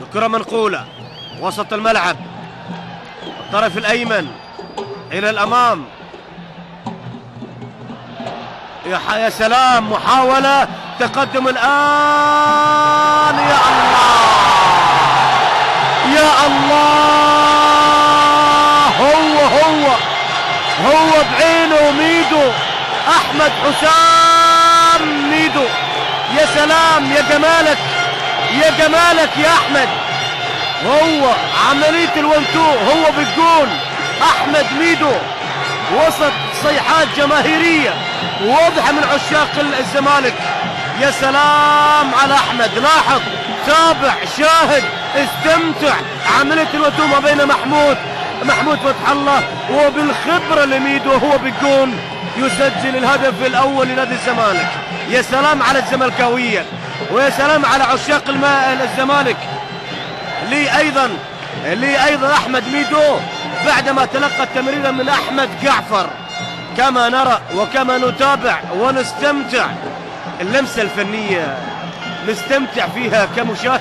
الكرة منقولة وسط الملعب، الطرف الأيمن إلى الأمام. يا سلام، محاولة تقدم الآن. يا الله يا الله، هو بعينه ميدو، أحمد حسام ميدو. يا سلام، يا جمالك يا جمالك يا أحمد. هو عملية الونتو، هو بالجون أحمد ميدو، وسط صيحات جماهيرية واضحة من عشاق الزمالك. يا سلام على أحمد، لاحظ، تابع، شاهد، استمتع. عملية الونتو ما بين محمود فتح الله، وبالخبرة لميدو هو بالجون يسجل الهدف الأول لنادي الزمالك. يا سلام على الزملكاوية، ويا سلام على عشاق الزمالك. لي أيضا أحمد ميدو بعدما تلقى التمريرة من أحمد جعفر، كما نرى وكما نتابع ونستمتع. اللمسة الفنية نستمتع فيها كمشاهد.